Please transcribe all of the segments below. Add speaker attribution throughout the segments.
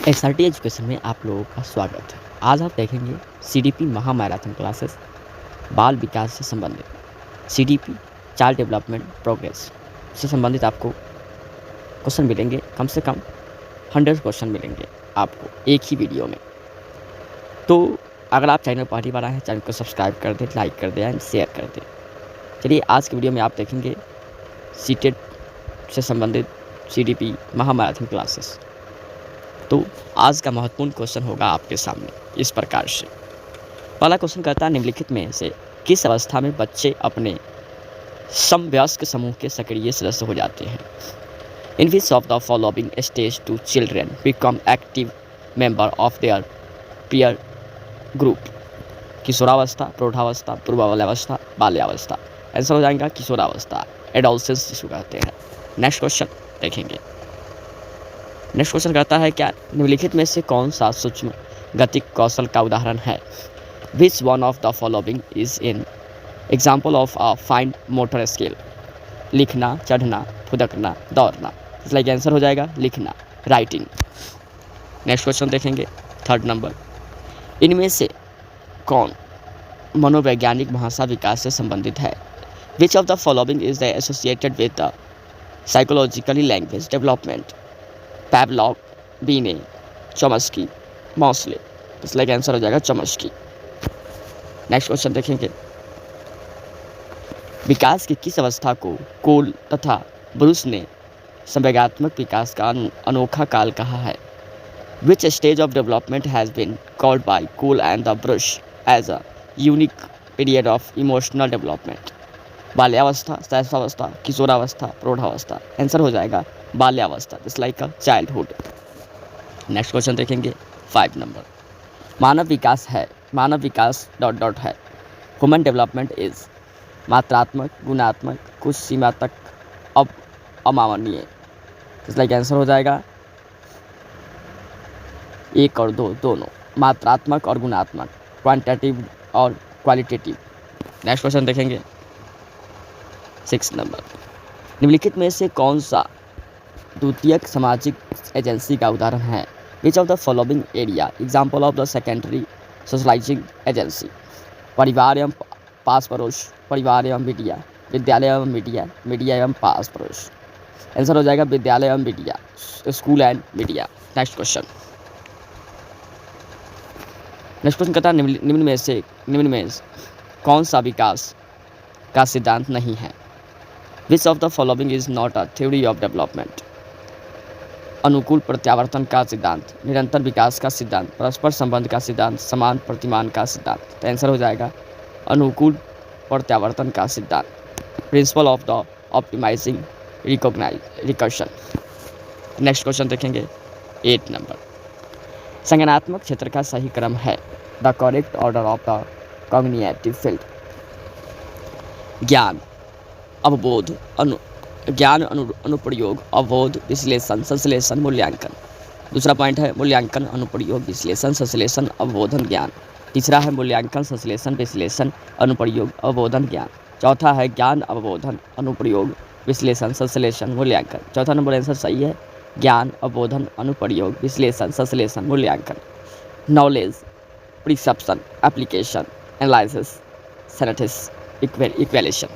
Speaker 1: SRT education में आप लोगों का स्वागत है। आज आप देखेंगे सीडीपी महामैराथन क्लासेस बाल विकास से संबंधित सीडीपी चाइल्ड डेवलपमेंट प्रोग्रेस से संबंधित आपको क्वेश्चन मिलेंगे। कम से कम 100 क्वेश्चन मिलेंगे आपको एक ही वीडियो में। तो अगर आप चैनल पहली बार आए हैं, चैनल को सब्सक्राइब कर दें, लाइक कर दें एंड शेयर कर दें। चलिए आज की वीडियो में आप देखेंगे सीटेट से संबंधित सीडीपी महामैराथन क्लासेस। तो आज का महत्वपूर्ण क्वेश्चन होगा आपके सामने इस प्रकार से। पहला क्वेश्चन कहता है, निम्नलिखित में से किस अवस्था में बच्चे अपने समवयस्क समूह के सक्रिय सदस्य हो जाते हैं? In which of the following stage to children become active member of their peer group? किशोरावस्था, प्रौढ़ावस्था, पूर्वावस्था, बाल्यावस्था। आंसर हो जाएगा किशोरावस्था, एडोलसेंस जिसको कहते हैं। नेक्स्ट क्वेश्चन देखेंगे। नेक्स्ट क्वेश्चन कहता है, क्या निम्नलिखित में से कौन सा सूक्ष्म गतिक कौशल का उदाहरण है? Which one of the following is an example of a fine motor skill? लिखना, चढ़ना, फुदकना, दौड़ना। इसलिए आंसर हो जाएगा लिखना, राइटिंग। नेक्स्ट क्वेश्चन देखेंगे, थर्ड नंबर। इनमें से कौन मनोवैज्ञानिक भाषा विकास से संबंधित है? Which of the following is the associated with the psychologically language development? Pavlov, Binet, Chomsky, Mauchly. इसलिए आंसर हो जाएगा चॉम्स्की। नेक्स्ट क्वेश्चन देखेंगे, विकास की किस अवस्था को कोल तथा ब्रूस ने संवेगात्मक विकास का अनोखा काल कहा है? Which stage of development has been called by Cole and the Bruce as a unique period of emotional development? बाल्यावस्था, शैशवावस्था, किशोरावस्था, प्रौढ़ावस्था। आंसर हो जाएगा बाल्यावस्था, it's like a childhood. Next question देखेंगे, 5 नंबर। मानव विकास है, मानव विकास डॉट डॉट है। ह्यूमन डेवलपमेंट इज मात्रात्मक, गुणात्मक, कुछ सीमा तक अब अमानवीय। इसलिए आंसर हो जाएगा 1 और 2 दोनों, मात्रात्मक और गुणात्मक, क्वांटिटेटिव और क्वालिटेटिव। नेक्स्ट क्वेश्चन देखेंगे, 6 नंबर। निम्नलिखित में से कौन सा द्वितीयक सामाजिक एजेंसी का उदाहरण है? Which of the following area example of the secondary socializing agency? परिवार एवं पास पड़ोस, परिवार एवं मीडिया, विद्यालय एवं मीडिया, मीडिया एवं पास पड़ोस। आंसर हो जाएगा विद्यालय एवं media, school and media. Next question कहता है, निम्न में कौन सा विकास का सिद्धांत नहीं है? Which of the following is not a theory of development? अनुकूल प्रत्यावर्तन का सिद्धांत, निरंतर विकास का सिद्धांत, परस्पर संबंध का सिद्धांत, समान प्रतिमान का सिद्धांत। तो आंसर हो जाएगा अनुकूल प्रत्यावर्तन का सिद्धांत, principle of the optimizing recursion. Next question देखेंगे, 8 नंबर। संज्ञानात्मक क्षेत्र का सही क्रम है the correct order of the cognitive field? ज्ञान, अवबोध, अनुप्रयोग, अवबोध, विश्लेषण, संश्लेषण, मूल्यांकन। दूसरा पॉइंट है मूल्यांकन, अनुप्रयोग, विश्लेषण, संश्लेषण, अवबोधन, ज्ञान। तीसरा है मूल्यांकन, संश्लेषण, विश्लेषण, अनुप्रयोग, अवबोधन, ज्ञान। चौथा है ज्ञान, अवबोधन, अनुप्रयोग, विश्लेषण, संश्लेषण, मूल्यांकन। चौथा नंबर आंसर सही है, ज्ञान, अवबोधन, अनुप्रयोग, विश्लेषण, संश्लेषण, मूल्यांकन। Knowledge, perception, application, analysis, synthesis, evaluation.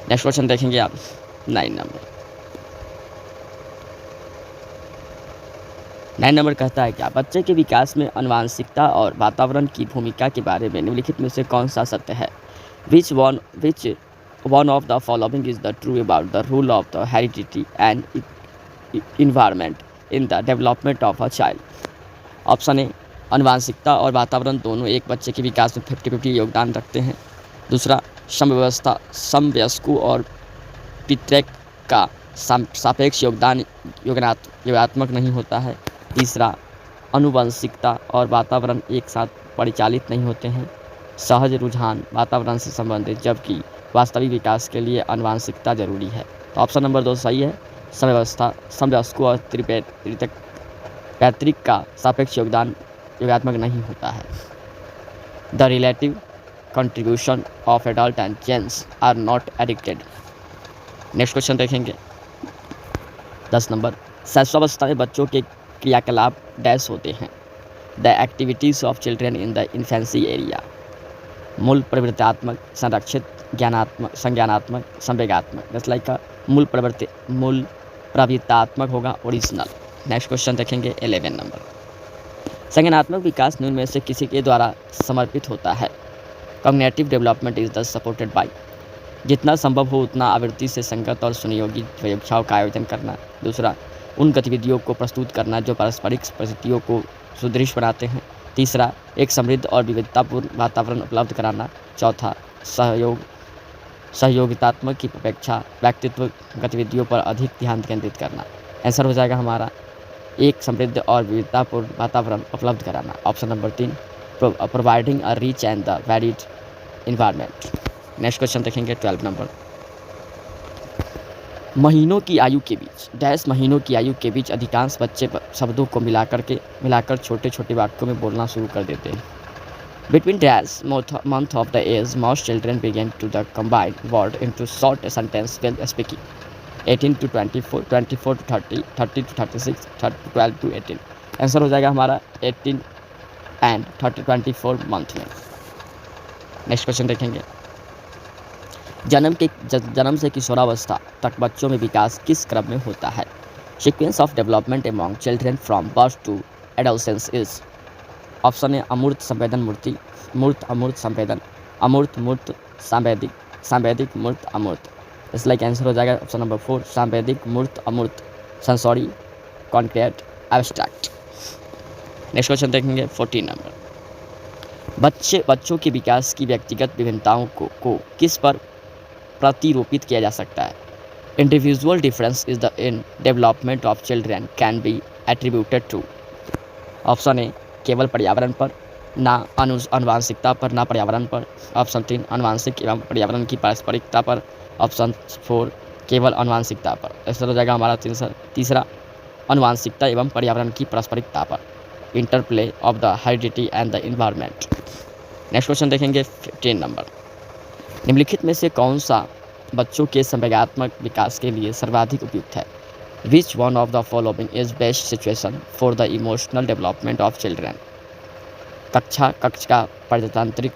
Speaker 1: Next question देखेंगे आप, 9 नंबर। 9 नंबर कहता है, क्या बच्चे के विकास में आनुवंशिकता और वातावरण की भूमिका के बारे में निम्नलिखित में से कौन सा सत्य है? Which one of the following is the true about the role of the heredity and environment in the development of a child? Option A, आनुवंशिकता और वातावरण दोनों एक बच्चे के विकास में 50-50 योगदान रखते हैं। दूसरा, समव्यवस्था, समवयस्कों और पितृक का सापेक्ष योगदान योगात्मक नहीं होता है। तीसरा, आनुवंशिकता और वातावरण एक साथ परिचालित नहीं होते हैं। सहज रुझान वातावरण से संबंधित, जबकि वास्तविक विकास के लिए आनुवंशिकता जरूरी है। तो ऑप्शन नंबर 2 सही है, समव्यवस्था, समवयस्कों और पैतृक का सापेक्ष योगदान योगात्मक नहीं होता है। The relative contribution of adult and genes are not addicted। Next question देखेंगे, 10 नंबर। शैशवावस्था में बच्चों के क्रियाकलाप डैश होते हैं। The activities of children in the infancy area. मूल प्रवृत्त्यात्मक, संरक्षित, ज्ञानात्मक, संज्ञानात्मक, संवेगात्मक। जैसे लाइक का मूल प्रवृत्तात्मक होगा ओरिजिनल। नेक्स्ट क्वेश्चन देखेंगे 11 नंबर। संज्ञानात्मक विकास निम्न में से किसी के द्वारा समर्पित होता है। Cognitive development is the supported by. जितना संभव हो उतना आवृत्ति से संगत और सुनियोगी परीक्षाओं का आयोजन करना। दूसरा, उन गतिविधियों को प्रस्तुत करना जो पारस्परिक परिस्थितियों को सुदृढ़ बनाते हैं। तीसरा, एक समृद्ध और विविधतापूर्ण वातावरण उपलब्ध कराना। चौथा, सहयोगितात्मक की अपेक्षा व्यक्तित्व गतिविधियों पर अधिक ध्यान केंद्रित करना। आंसर हो जाएगा हमारा एक समृद्ध और विविधतापूर्ण वातावरण उपलब्ध कराना। Option number 3, providing a rich and the varied environment. Next question देखेंगे 12 नंबर। महीनों की आयु के बीच डैश महीनों की आयु के बीच अधिकांश बच्चे शब्दों को मिलाकर छोटे छोटे वाक्यों में बोलना शुरू कर देते हैं। Between dash month of the age, most children begin to the combine word into short sentence while speaking. 18 to 24, 24 to 30, 30 to 36, 12 to 18। Answer हो जाएगा हमारा 18 एंड 24 मंथ में। नेक्स्ट क्वेश्चन देखेंगे। जन्म से किशोरावस्था तक बच्चों में विकास किस क्रम में होता है। Sequence of development among children from birth to adolescence is. Option A अमूर्त संवेदन मूर्ति, मूर्त अमूर्त संवेदन, अमूर्त मूर्त सांवेदिक, सांवेदिक मूर्त अमूर्त। इस लाइक आंसर हो जाएगा ऑप्शन नंबर 4, सांवेदिक मूर्त अमूर्त, sensory concrete abstract. Next question देखेंगे 14 नंबर। बच्चों के विकास की व्यक्तिगत विभिन्नताओं को किस पर प्रतिरूपित किया जा सकता है। Individual difference is the in development of children can be attributed to. Option A केवल पर्यावरण पर, ना आनुवांशिकता पर, ना पर्यावरण पर। ऑप्शन 3 आनुवांशिक एवं पर्यावरण की पारस्परिकता पर। ऑप्शन 4 केवल आनुवांशिकता पर। ऐसा हो जाएगा हमारा तीसरा आनुवांशिकता एवं पर्यावरण की पारस्परिकता पर। Interplay of the heredity and the environment. Next question देखेंगे 15 नंबर। निम्नलिखित में से कौन सा बच्चों के संवेगात्मक विकास के लिए सर्वाधिक उपयुक्त है। Which one of the following is best situation for the emotional development of children. कक्ष का प्रजातांत्रिक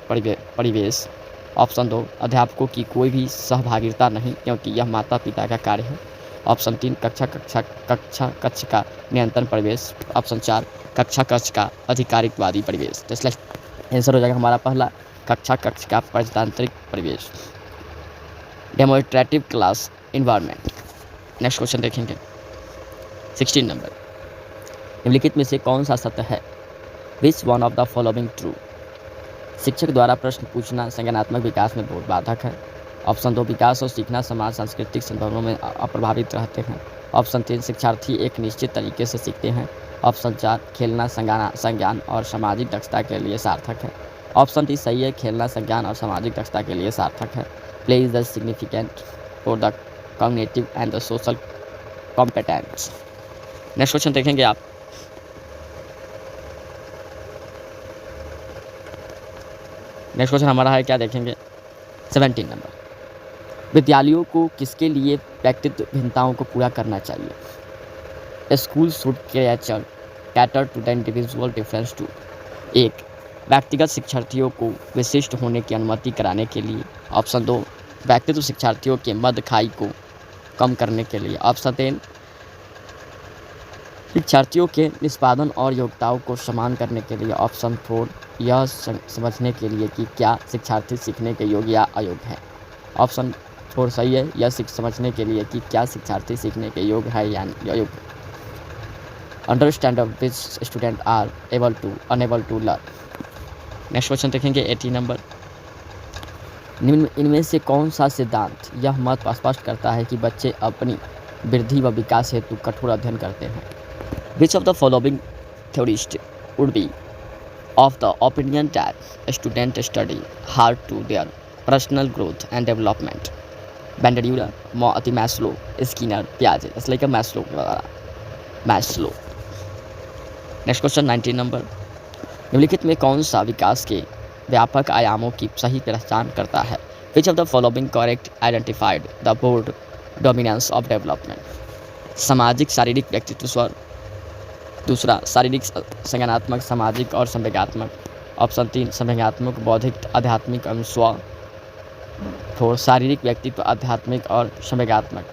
Speaker 1: परिवेश। ऑप्शन 2 अध्यापकों की कोई भी सहभागिता नहीं क्योंकि यह माता पिता का कार्य है। ऑप्शन 3 कक्ष का नियंत्रण परिवेश। ऑप्शन 4 कक्ष का अधिकारिकवादी परिवेश। इसलिए आंसर हो जाएगा हमारा पहला कक्ष का प्रजातांत्रिक परिवेश, democratic class environment. Next question देखेंगे 16 नंबर। निम्नलिखित में से कौन सा सत्य है। Which one of the following true. शिक्षक द्वारा प्रश्न पूछना संज्ञानात्मक विकास में बहुत बाधक है। ऑप्शन 2 विकास और सीखना समाज सांस्कृतिक संदर्भों में अप्रभावित रहते हैं। ऑप्शन 3 शिक्षार्थी एक निश्चित तरीके से सीखते हैं। ऑप्शन 4 खेलना संज्ञान और सामाजिक दक्षता के लिए सार्थक है। ऑप्शन डी सही है, खेलना संज्ञान और सामाजिक दक्षता के लिए सार्थक है। Play is the significant for the cognitive and the social competence. Next question देखेंगे आप। नेक्स्ट क्वेश्चन हमारा है, क्या देखेंगे 17 नंबर। विद्यालयों को किसके लिए व्यक्तित्व भिन्नताओं को पूरा करना चाहिए। School should cater to the individual difference to. 1 व्यक्तिगत शिक्षार्थियों को विशिष्ट होने की अनुमति कराने के लिए। ऑप्शन 2 व्यक्तित्व शिक्षार्थियों के मध्य खाई को कम करने के लिए। ऑप्शन 3 शिक्षार्थियों के निष्पादन और योग्यताओं को समान करने के लिए। ऑप्शन 4 यह समझने के लिए कि क्या शिक्षार्थी सीखने के योग्य या अयोग्य है। ऑप्शन 4 सही है, यह समझने के लिए कि क्या शिक्षार्थी सीखने के योग्य है या अयोग्य। Understand which student are unable to learn. Next question देखेंगे 18 नंबर। इनमें से कौन सा सिद्धांत यह मत स्पष्ट करता है कि बच्चे अपनी वृद्धि व विकास हेतु कठोर अध्ययन करते हैं। Which of the following theorist would be of the opinion that student study hard to their personal growth and development. Bandura, Maslow, Skinner, पियाजे। इसलिए कि मैस्लो। Next question 19 number. निम्नलिखित में कौन सा विकास के व्यापक आयामों की सही पहचान करता है। Which of the following correct identified the board dominance of development. सामाजिक शारीरिक व्यक्तित्व स्वर, दूसरा शारीरिक, संज्ञानात्मक, सामाजिक और संवेगात्मक। ऑप्शन 3 संवेगात्मक, बौद्धिक, आध्यात्मिक एवं स्व। 4 शारीरिक, व्यक्तित्व, आध्यात्मिक और संवेगात्मक।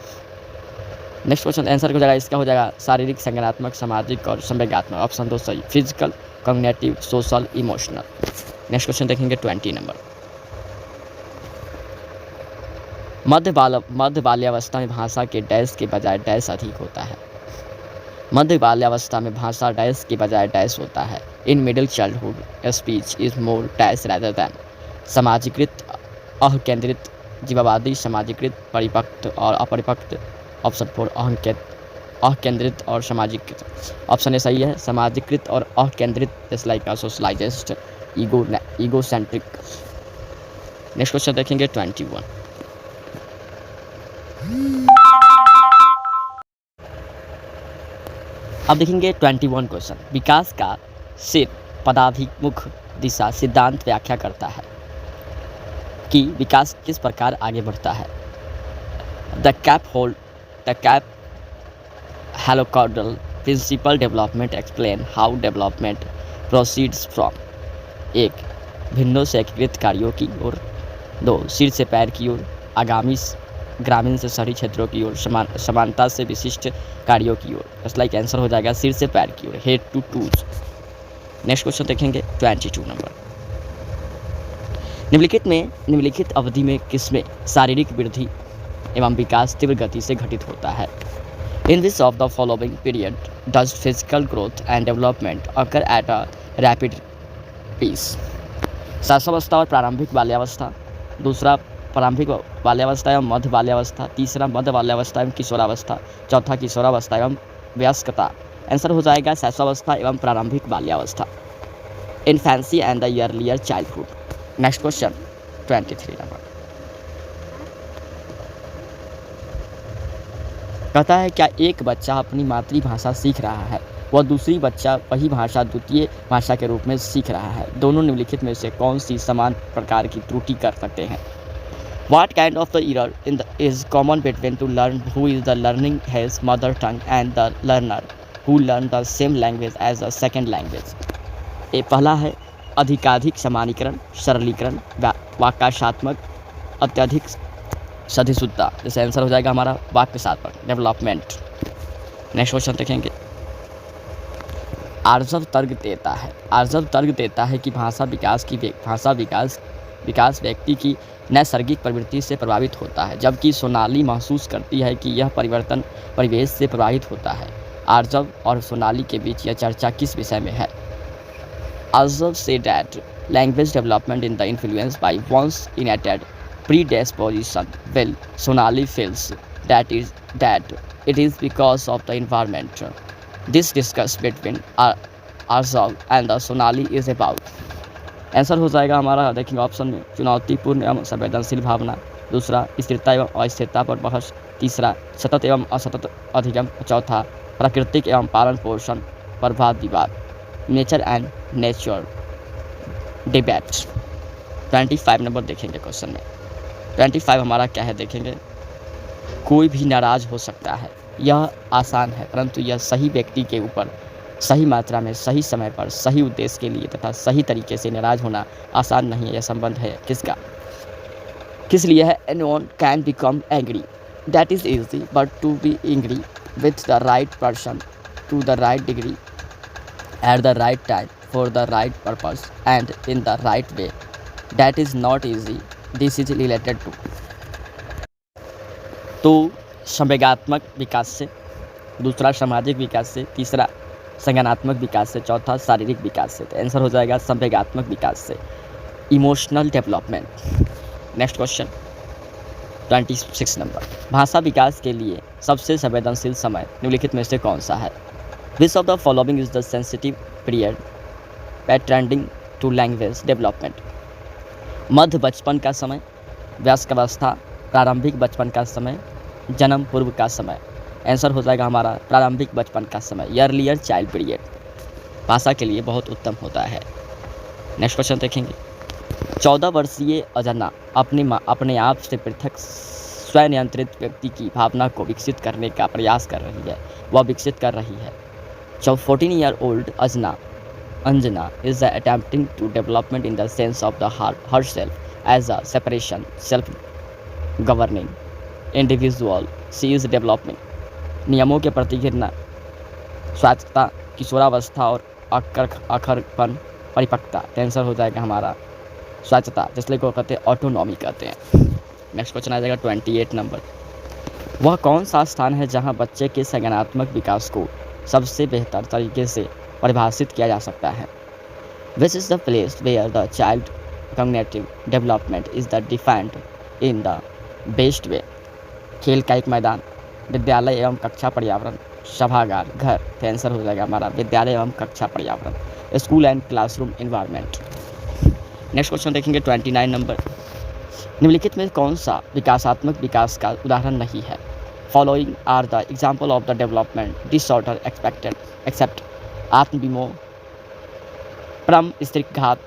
Speaker 1: नेक्स्ट क्वेश्चन आंसर हो जाएगा, इसका हो जाएगा शारीरिक, संज्ञानात्मक, सामाजिक और संवेगात्मक। ऑप्शन 2 सही, physical, cognitive, social, emotional. Next question देखेंगे 20 नंबर। मध्य बाल्यावस्था में भाषा के डैश के बजाय डैश अधिक होता है। मध्य बाल्यावस्था में भाषा डैश के बजाय डैश होता है। In middle childhood speech is more dash rather than. समाजीकृत, अकेंद्रित, जीवावादी, समाजीकृत, परिपक्व और अपरिपक्व। ऑप्शन 4 अकेंद्रित और समाजीकृत। ऑप्शन ए सही है, समाजीकृत और अकेंद्रित, जैसे like socialised, egocentric. Next question देखेंगे 21। अब देखेंगे 21 क्वेश्चन। विकास का सिर पदाभिमुख दिशा सिद्धांत व्याख्या करता है कि विकास किस प्रकार आगे बढ़ता है। The cephalocaudal principle development explain how development proceeds from. 1 भिन्नों से एकीकृत कार्यों की ओर। 2 सिर से पैर की ओर, आगामी ग्रामीण से शहरी क्षेत्रों की ओर, समानता से विशिष्ट कार्यों की ओर। जस्ट लाइक आंसर हो जाएगा सिर से पैर की ओर, head to toes. Next question देखेंगे 22 नंबर। निम्नलिखित अवधि में किसमें शारीरिक वृद्धि एवं विकास तीव्र गति से घटित होता है। In which of the following period does physical growth and development occur at a rapid pace. शैशवावस्था और प्रारंभिक बाल्यावस्था। दूसरा प्रारंभिक बाल्यावस्था एवं मध्य बाल्यावस्था। तीसरा मध्य बाल्यावस्था एवं किशोरावस्था। चौथा किशोरावस्था एवं वयस्कता। आंसर हो जाएगा शैशवावस्था एवं प्रारंभिक बाल्यावस्था, infancy and the earlier childhood. Next question 23 number. कहता है क्या एक बच्चा अपनी मातृभाषा सीख रहा है वह दूसरी बच्चा वही भाषा द्वितीय भाषा के रूप में सीख रहा है। दोनों निम्नलिखित में से कौन सी समान प्रकार की त्रुटि कर सकते हैं। What kind of the error is common between to learn who is the learning his mother tongue and the learner who learn the same language as a second language। ये पहला है अधिकाधिक समानीकरण, सरलीकरण, वाक्यात्मक, अत्यधिक सधिशुद्धता। जैसे आंसर हो जाएगा हमारा वाक्यात्मक, डेवलपमेंट। नेक्स्ट क्वेश्चन देखेंगे। आर्जव तर्क देता है कि भाषा विकास व्यक्ति की नैसर्गिक प्रवृत्ति से प्रभावित होता है, जबकि सोनाली महसूस करती है कि यह परिवर्तन परिवेश से प्रभावित होता है। आर्जव और सोनाली के बीच यह चर्चा किस विषय में है। Argues that language development in the influence by one's innate predisposition, while Sonali feels that it is because of the environment. This discussion between Arzav and the Sonali is about। Answer हो जाएगा हमारा देखेंगे option में चुनौतीपूर्ण एवं संवेदनशील भावना। दूसरा स्थिरता एवं अस्थिरता पर बहस। तीसरा सतत एवं असतत अधिगम। चौथा प्राकृतिक एवं पालन पोषण पर वाद विवाद, nature and nature debate. 25 number देखेंगे क्वेश्चन में। 25 हमारा क्या है देखेंगे। कोई भी नाराज हो सकता है, यह आसान है, परंतु यह सही व्यक्ति के ऊपर सही मात्रा में सही समय पर सही उद्देश्य के लिए तथा सही तरीके से नाराज होना आसान नहीं है। यह संबंध है किसका, किस लिए है। Anyone can become angry, that is easy, but to be angry with the right person to the right degree at the right time for the right purpose and in the right way, that is not easy। This is related to तो संवेगात्मक विकास से, दूसरा सामाजिक विकास से, तीसरा संज्ञानात्मक विकास से, चौथा शारीरिक विकास से। तो आंसर हो जाएगा संवेगात्मक विकास से, emotional development. Next question 26 number. भाषा विकास के लिए सबसे संवेदनशील समय निम्नलिखित में से कौन सा है। Which of the following is the sensitive period pertaining to language development. मध्य बचपन का समय, वयस्क अवस्था, प्रारंभिक बचपन का समय, जन्म पूर्व का समय। आंसर हो जाएगा हमारा प्रारंभिक बचपन का समय, अर्लियर चाइल्ड पीरियड। भाषा के लिए बहुत उत्तम होता है। नेक्स्ट क्वेश्चन देखेंगे। 14 वर्षीय अजना अपने आप से पृथक स्वनियंत्रित व्यक्ति की भावना को विकसित करने का प्रयास कर रही है, वह विकसित कर रही है। So 14-year-old Anjana is attempting to development in the sense of the herself as a separation, self-governing individual. She is developing. नियमों के प्रति घिरना, स्वायत्तता, किशोरावस्था और अखरपन, परिपक्वता। आंसर हो जाएगा हमारा स्वायत्तता, जिसको कहते हैं ऑटोनॉमी कहते हैं। नेक्स्ट क्वेश्चन आ जाएगा 28 नंबर। वह कौन सा स्थान है जहां बच्चे के संज्ञानात्मक विकास को सबसे बेहतर तरीके से परिभाषित किया जा सकता है? Which is the place where the child cognitive development is the defined in the best way? खेल का एक मैदान, विद्यालय एवं कक्षा पर्यावरण, सभागार, घर। तो आंसर हो जाएगा हमारा विद्यालय एवं कक्षा पर्यावरण, school and classroom environment. Next question देखेंगे 29 नंबर। निम्नलिखित में कौन सा विकासात्मक विकास का उदाहरण नहीं है? Following are the example of the development disorder except आत्मविमोह, परम स्त्रीघात,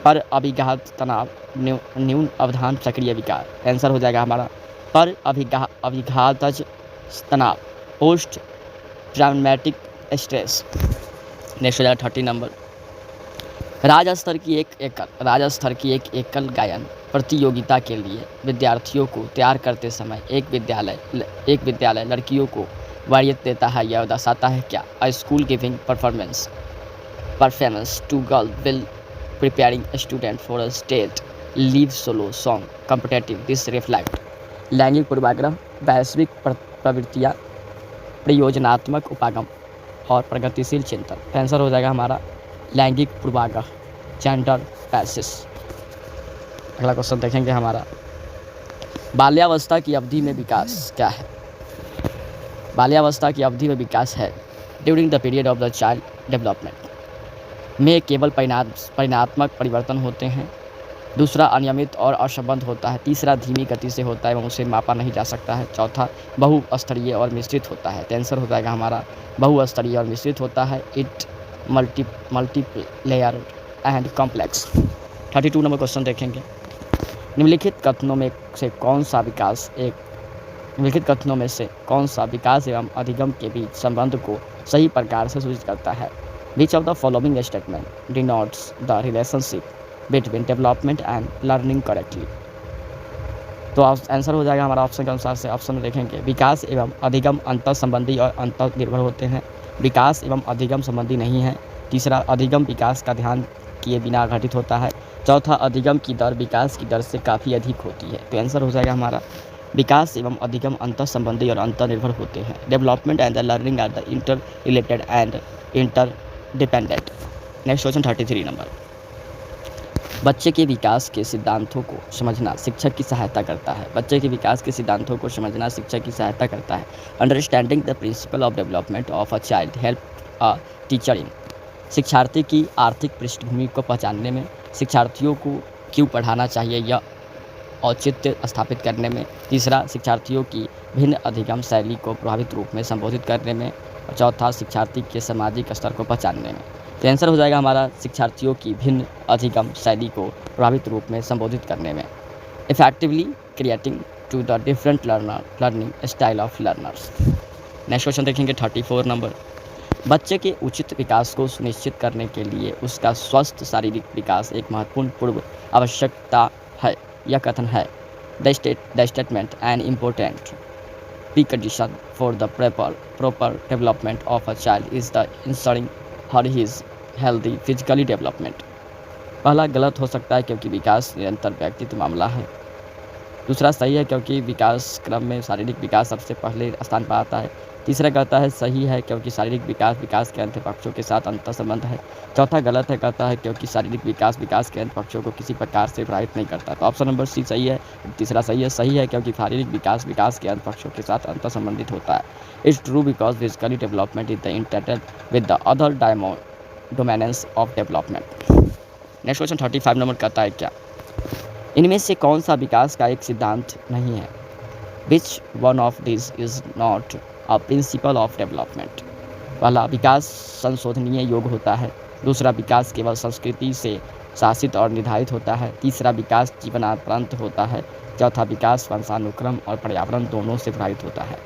Speaker 1: पर अभिघात तनाव, न्यून अवधान सक्रिय विकार। आंसर हो जाएगा हमारा पर अभिघातज तनाव, पोस्ट ट्रॉमेटिक स्ट्रेस। नेक्स्ट हो जाएगा 30 नंबर। राज्य स्तर की एक एकल गायन प्रतियोगिता के लिए विद्यार्थियों को तैयार करते समय एक विद्यालय लड़कियों को वरीयत देता है या दर्शाता है क्या? A school giving performance to girl will preparing student for a state level solo song competitive. This reflect लैंगिक पूर्वाग्रह, वैश्विक प्रवृत्तियाँ, प्रयोजनात्मक उपागम और प्रगतिशील चिंतन। आंसर हो जाएगा हमारा लैंगिक पूर्वाग्रह, जेंडर पैसिस। अगला क्वेश्चन देखेंगे हमारा, बाल्यावस्था की अवधि में विकास क्या है? बाल्यावस्था की अवधि में विकास है during the period of the child development में केवल परिणात्मक परिवर्तन होते हैं। दूसरा अनियमित और असंबद्ध होता है। तीसरा धीमी गति से होता है एवं उसे मापा नहीं जा सकता है। चौथा बहुस्तरीय और मिश्रित होता है। आंसर हो जाएगा हमारा बहुस्तरीय और मिश्रित होता है। It multiplayer and complex. 32 number question देखेंगे। निम्नलिखित कथनों में से कौन सा विकास एवं अधिगम के बीच संबंध को सही प्रकार से सूचित करता है? Which of the following statement denotes the relationship between development and learning correctly? तो आंसर हो जाएगा हमारा ऑप्शन के अनुसार से। ऑप्शन में देखेंगे, विकास एवं अधिगम अंतर संबंधी और अंतर निर्भर होते हैं। विकास एवं अधिगम संबंधी नहीं है। तीसरा, अधिगम विकास का ध्यान किए बिना घटित होता है। चौथा, अधिगम की दर विकास की दर से काफ़ी अधिक होती है। तो आंसर हो जाएगा हमारा विकास एवं अधिगम अंतर संबंधी और अंतर निर्भर होते हैं। Development and the learning are the inter related and inter dependent. Next question 33 number. बच्चे के विकास के सिद्धांतों को समझना शिक्षक की सहायता करता है। बच्चे के विकास के सिद्धांतों को समझना शिक्षक की सहायता करता है। Understanding the principle of development of a child help a teacher इन। शिक्षार्थी की आर्थिक पृष्ठभूमि को पहचानने में, शिक्षार्थियों को क्यों पढ़ाना चाहिए या औचित्य स्थापित करने में। तीसरा, शिक्षार्थियों की भिन्न अधिगम शैली को प्रभावित रूप में संबोधित करने में। और चौथा, शिक्षार्थी के सामाजिक स्तर को पहचानने में। तो आंसर हो जाएगा हमारा शिक्षार्थियों की भिन्न अधिगम शैली को प्रभावित रूप में संबोधित करने में। Effectively creating to the different learning style of learners. Next question देखेंगे 34 नंबर। बच्चे के उचित विकास को सुनिश्चित करने के लिए उसका स्वस्थ शारीरिक विकास एक महत्वपूर्ण पूर्व आवश्यकता है। यह कथन है, the statement an important precondition for the proper development of a child is the ensuring her his healthy physically development. पहला गलत हो सकता है क्योंकि विकास निरंतर व्यक्तित्व मामला है। दूसरा सही है क्योंकि विकास क्रम में शारीरिक विकास सबसे पहले स्थान पर आता है। तीसरा कहता है सही है क्योंकि शारीरिक विकास के अंत पक्षों के साथ अंतर संबंध है। चौथा गलत है, कहता है क्योंकि शारीरिक विकास के अंत पक्षों को किसी प्रकार से प्रभावित नहीं करता। तो ऑप्शन नंबर सी सही है। तीसरा सही है क्योंकि शारीरिक विकास के अंत पक्षों के साथ अंतर संबंधित होता है। It's true because physically development is the interrelated with the other domains of development. Next question 35 number कहता है क्या? इनमें से कौन सा विकास का एक सिद्धांत नहीं है? Which one of this is not a principle of development? पहला, विकास संशोधनीय योग्य होता है। दूसरा, विकास केवल संस्कृति से शासित और निर्धारित होता है। तीसरा, विकास जीवनांत होता है। चौथा, विकास वंशानुक्रम और पर्यावरण दोनों से प्रभावित होता है।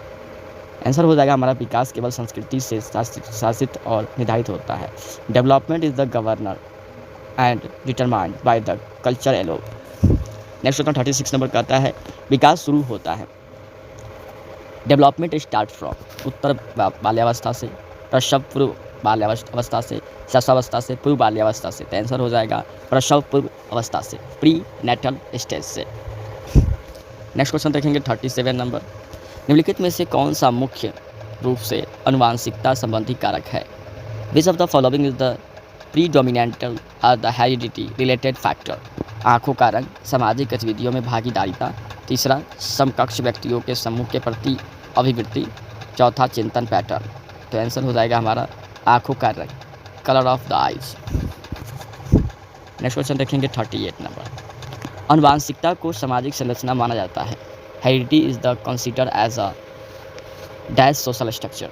Speaker 1: आंसर हो जाएगा हमारा विकास केवल संस्कृति से शासित और निर्धारित होता है। Development is the governor and determined by the culture alone. Next question 36 number कहता है विकास शुरू होता है। डेवलपमेंट स्टार्ट फ्रॉम उत्तर बाल्यावस्था से, प्रसव पूर्व बाल्यावस्था से, शैशवावस्था से, पूर्व बाल्यावस्था से। तो आंसर हो जाएगा प्रसव पूर्व अवस्था से, प्री नेटल स्टेज से। नेक्स्ट क्वेश्चन देखेंगे 37 नंबर। निम्नलिखित में से कौन सा मुख्य रूप से अनुवांशिकता संबंधी कारक है? Which of the following is the predominant और द हेरिडिटी रिलेटेड फैक्टर? आंखों का रंग, सामाजिक गतिविधियों में भागीदारिता, तीसरा समकक्ष व्यक्तियों के समूह के प्रति अभिवृत्ति, चौथा चिंतन पैटर्न। तो आंसर हो जाएगा हमारा आंखों का रंग, colour of the eyes. Next question देखेंगे 38 नंबर। अनुवांशिकता को सामाजिक संरचना माना जाता है। Heredity is the consider as a dash social structure,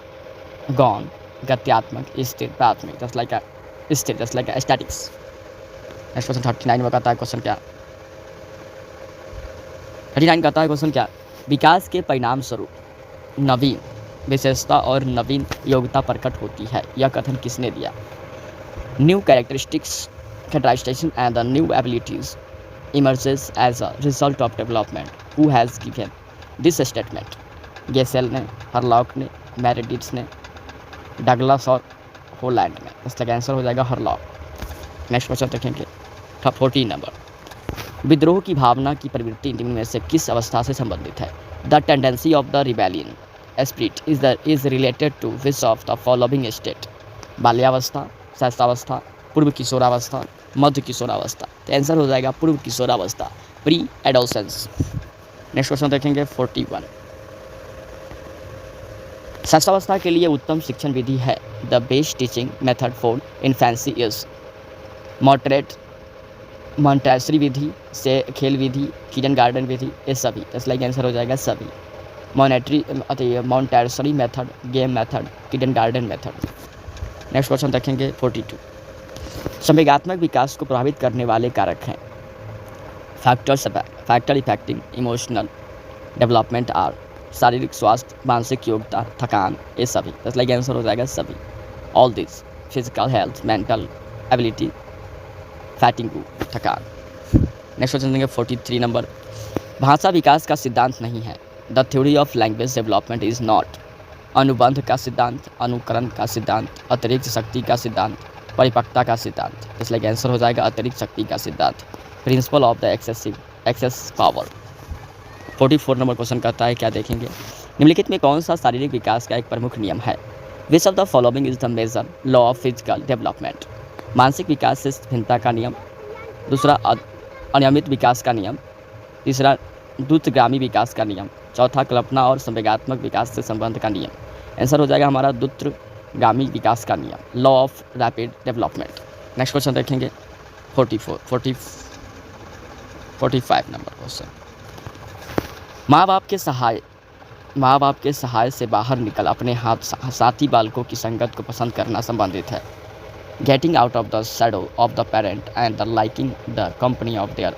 Speaker 1: गौण, गत्यात्मक, स्थिर, प्राथमिक, just like statics. Next question 39 में कहता है क्वेश्चन क्या 39 कहता है क्वेश्चन क्या विकास के परिणाम स्वरूप नवीन विशेषता और नवीन योग्यता प्रकट होती है। यह कथन किसने दिया? New characteristics characterization and the new abilities emerges as a result of development. Who has given this statement? Gesell ने, हरलॉक ने, मेरेडिट्स ने, डगलस और होलैंड ने। इसका आंसर हो जाएगा हरलॉक। नेक्स्ट क्वेश्चन देखेंगे 40 नंबर। विद्रोह की भावना की प्रवृत्ति निम्न में से किस अवस्था से संबंधित है? The tendency of the rebellion spirit is related to which of the following state? बाल्यावस्था, शैशवावस्था, पूर्व किशोरावस्था, मध्य किशोरावस्था। तो आंसर हो जाएगा पूर्व किशोरावस्था, प्री एडोलेसेंस। नेक्स्ट क्वेश्चन देखेंगे 41। शैशवावस्था के लिए उत्तम शिक्षण विधि है। The best teaching method for infancy is moderate, Montessori विधि से खेल विधि, किंडरगार्टन विधि, ये सभी। इसलिए आंसर हो जाएगा सभी। Montessori method, game method, kindergarten method. Next question देखेंगे 42। संवेगात्मक विकास को प्रभावित करने वाले कारक हैं। Factor affecting emotional development are शारीरिक स्वास्थ्य, मानसिक योग्यता, थकान, ये सभी। इसलिए आंसर हो जाएगा सभी। All this physical health, mental ability, fatigue, थकान। नेक्स्ट क्वेश्चन देंगे 43 नंबर। भाषा विकास का सिद्धांत नहीं है। The theory of language development is not अनुबंध का सिद्धांत, अनुकरण का सिद्धांत, अतिरिक्त शक्ति का सिद्धांत, परिपक्वता का सिद्धांत। इसलिए आंसर हो जाएगा अतिरिक्त शक्ति का सिद्धांत, principle of the excess power. 44 number question कहता है क्या देखेंगे? निम्नलिखित में कौन सा शारीरिक विकास का एक प्रमुख नियम है? Which of the following is the major law of physical development? मानसिक विकास से भिन्नता का नियम, दूसरा अनियमित विकास का नियम, तीसरा द्रुतगामी विकास का नियम, चौथा कल्पना और संवेगात्मक विकास से संबंध का नियम। आंसर हो जाएगा हमारा द्रुतगामी विकास का नियम, law of rapid development. Next question देखेंगे 45 नंबर क्वेश्चन। माँ बाप के सहाय से बाहर निकल अपने साथी बालकों की संगत को पसंद करना संबंधित है। Getting out of the shadow of the parent and the liking the company of their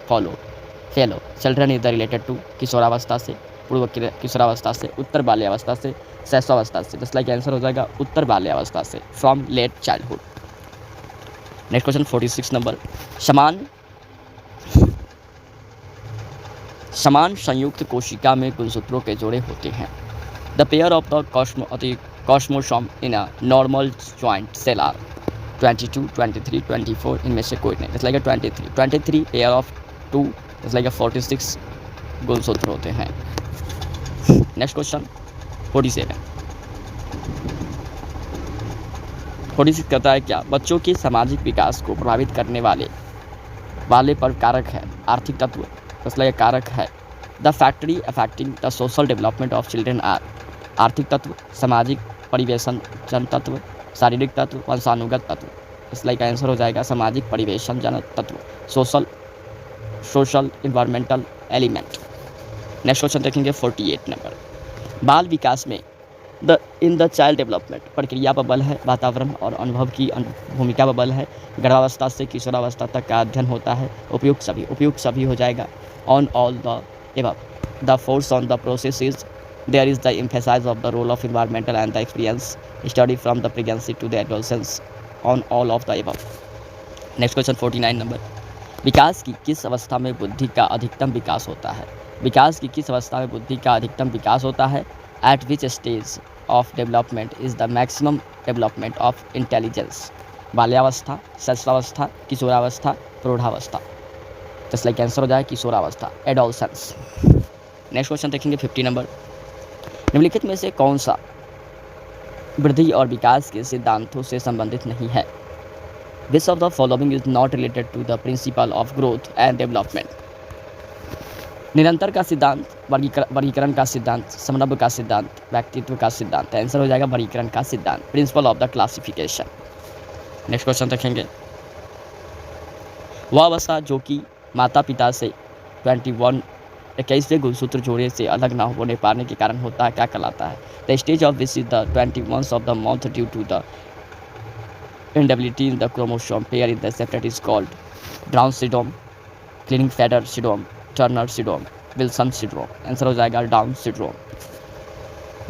Speaker 1: fellow children is the related to किशोरावस्था से, पूर्व किशोरावस्था से, उत्तर बाल्यावस्था से, शैशवावस्था से। जिसका आंसर हो जाएगा उत्तर बाल्यावस्था से, from late childhood. Next question 46 number. समान संयुक्त कोशिका में गुणसूत्रों के जोड़े होते हैं। The pair of the chromosome in a normal joint cell are 22, 23, 24। इनमें से कोई नहीं। इसलिए 23 पेयर ऑफ 2, इसलिए 46 गुणसूत्र होते हैं। नेक्स्ट क्वेश्चन 47 कहता है क्या? बच्चों के सामाजिक विकास को प्रभावित करने वाले पर कारक है। आर्थिक तत्व, इसलिए कारक है। The factory affecting the social development of children are आर्थिक तत्व, सामाजिक परिवेशन जन तत्व, शारीरिक तत्व, वंशानुगत तत्व। इसलिए आंसर हो जाएगा सामाजिक परिवेशन जन तत्व, social environmental element. Next question देखेंगे 48 नंबर। बाल विकास में इन द चाइल्ड डेवलपमेंट प्रक्रिया पर बल है, वातावरण और अनुभव की भूमिका पर बल है। गर्भावस्था से किशोरावस्था तक का अध्ययन होता है। उपयुक्त सभी हो जाएगा। On all the above the force on the process is There is the emphasis of the role of environmental and the experience study from the pregnancy to the adolescence on all of the above. Next question 49 number, विकास की किस अवस्था में बुद्धि का अधिकतम विकास होता है? विकास की किस अवस्था में बुद्धि का अधिकतम विकास होता है? Eight which stage of development is the maximum development of intelligence? बाल्यावस्था, शैशवावस्था, किशोरावस्था, प्रौढ़ावस्था? तो इसलिए आंसर हो जाए किशोरावस्था, एडोलसेंस। नेक्स्ट क्वेश्चन देखेंगे 50 नंबर, निम्नलिखित में से कौन सा वृद्धि और विकास के सिद्धांतों से संबंधित नहीं है? Which of the following is not related to the principle of growth and development? निरंतर का सिद्धांत, वर्गीकरण का सिद्धांत, समन्वय का सिद्धांत, व्यक्तित्व का सिद्धांत। आंसर हो जाएगा वर्गीकरण का सिद्धांत, principle of the classification. Next question देखेंगे, वह अवस्था जो कि माता पिता से 21वें गुणसूत्र जोड़े से अलग ना होने पाने के कारण होता है, क्या कहलाता है? The stage of which is the 21 of the month due to the inability in the chromosome pair in the separate is called Brown syndrome, Klinefelter syndrome, Turner syndrome, Wilson syndrome। Answer हो जाएगा down syndrome.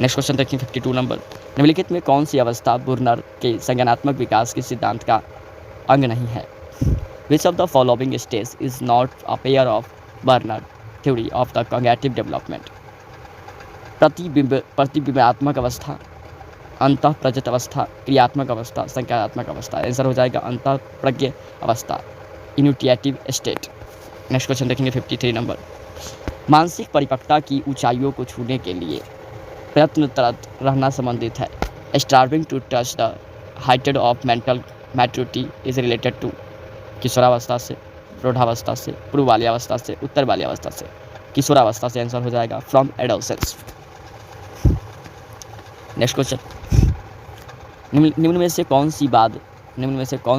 Speaker 1: Next question देखिए 52 number, निम्नलिखित में कौन सी अवस्था बुर्नर के संज्ञानात्मक विकास के सिद्धांत का अंग नहीं है? Which of the following stage is not a pair of Burner theory of the cognitive development? प्रतिबिंबात्मक अवस्था, अंतः प्रजत अवस्था, क्रियात्मक अवस्था, संज्ञानात्मक अवस्था। आंसर हो जाएगा अंतः प्रज्ञ अवस्था, इन्यूटिएटिव स्टेट। नेक्स्ट क्वेश्चन देखेंगे 53 नंबर, मानसिक परिपक्वता की ऊंचाइयों को छूने के लिए प्रयत्नरत रहना संबंधित है। Striving to touch the heights of mental maturity is related to किशोरावस्था से, प्रौढ़ावस्था से, पूर्व बाल्यावस्था से, उत्तर बाल्यावस्था से, किशोरावस्था से। आंसर हो जाएगा फ्रॉम एडोलसेंस। नेक्स्ट क्वेश्चन, निम्न में से कौन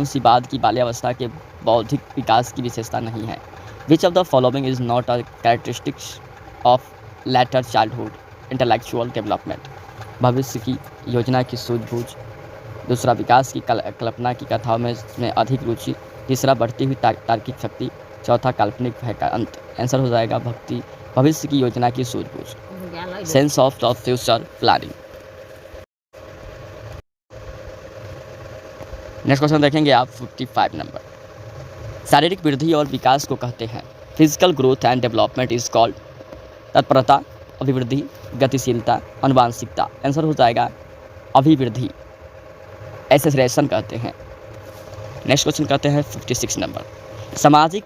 Speaker 1: सी बात की बाल्यावस्था के बौद्धिक विकास की विशेषता नहीं है? Which of the following is not a characteristics of letter childhood intellectual development? भविष्य की योजना की सूझबूझ, दूसरा विकास की कल्पना की कथाओं में अधिक रुचि, तीसरा बढ़ती हुई तार्किक शक्ति, चौथा काल्पनिक भय का अंत। आंसर हो जाएगा भविष्य की योजना की सूझबूझ, sense of the future planning. Next question देखेंगे आप 55 नंबर, शारीरिक वृद्धि और विकास को कहते हैं। Physical growth and development is called तत्परता, अभिवृद्धि, गतिशीलता, अनुवांशिकता। आंसर हो जाएगा अभिवृद्धि, एसेसरेशन कहते हैं। नेक्स्ट क्वेश्चन कहते हैं 56 नंबर, सामाजिक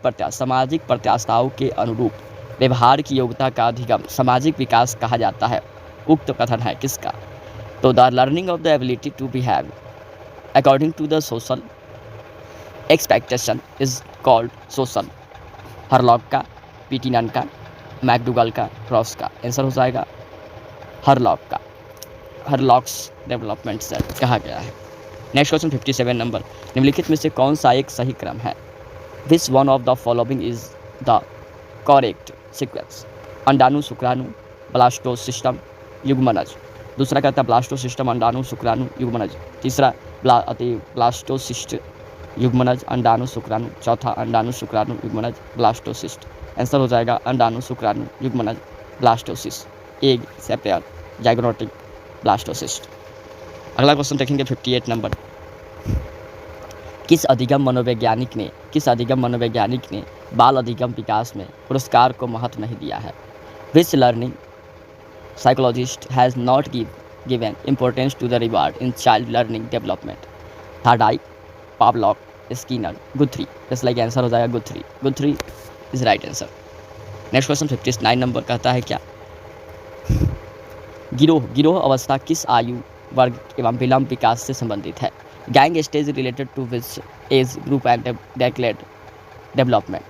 Speaker 1: प्रत्यास्थाओं के अनुरूप व्यवहार की योग्यता का अधिगम सामाजिक विकास कहा जाता है। उक्त कथन है किसका? तो the learning of the ability to behave according to the social expectation is called social। Hurlock का, पीटीनन का, मैकडूगल का, क्रॉस का। आंसर हो जाएगा हरलॉक का, हरलॉक्स डेवलपमेंट से कहा गया है। नेक्स्ट क्वेश्चन 57 नंबर, निम्नलिखित में से कौन सा एक सही क्रम है? Which one of the following is the correct sequence? अंडाणु, शुक्राणु, ब्लास्टोसिस्टम, युग्मनज। दूसरा कहता है ब्लास्टोसिस्टम, अंडाणु, शुक्राणु, युग्मनज। तीसरा ब्लास्टोसिस्ट, युग्मनज, अंडाणु, शुक्राणु। चौथा अंडाणु, शुक्राणु, युग्मनज, ब्लास्टोसिस्ट। आंसर हो जाएगा अंडाणु, शुक्राणु, युग्मनज, ब्लास्टोसिस्ट, एग सेपेयर, जाइगोनोटिक, ब्लास्टोसिस्ट। अगला क्वेश्चन देखेंगे 58 नंबर, किस अधिगम मनोवैज्ञानिक ने बाल अधिगम विकास में पुरस्कार को महत्व नहीं दिया है? विच learning psychologist has not given importance to the reward in child learning development? Thadai, Pavlov, Skinner, Guthrie। just like answer हो जाएगा Guthrie is right answer। Next question 59 number कहता है क्या? गिरोह अवस्था किस आयु वर्ग एवं विलंब विकास से संबंधित है? Gang stage related to which age group and development?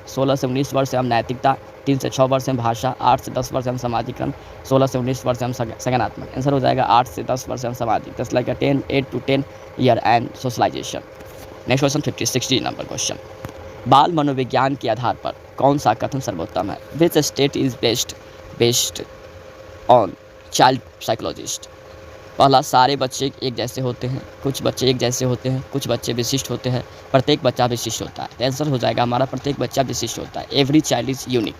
Speaker 1: 16 से 19 वर्ष एवं नैतिकता, 3 से 6 वर्ष में भाषा, 8 से 10 वर्ष में सामाजिकरण, 16 से 19 वर्ष में संज्ञानात्मक। आंसर हो जाएगा 8 से 10 वर्ष में सामाजिक, just like 8 to 10 year and socialization. Next question 60 number question, बाल मनोविज्ञान के आधार पर कौन सा कथन सर्वोत्तम है? Which state is based on child psychologist? पहला, सारे बच्चे एक जैसे होते हैं, कुछ बच्चे एक जैसे होते हैं, कुछ बच्चे विशिष्ट होते हैं, प्रत्येक बच्चा विशिष्ट होता है। तो आंसर हो जाएगा हमारा प्रत्येक बच्चा विशिष्ट होता है, every child is unique.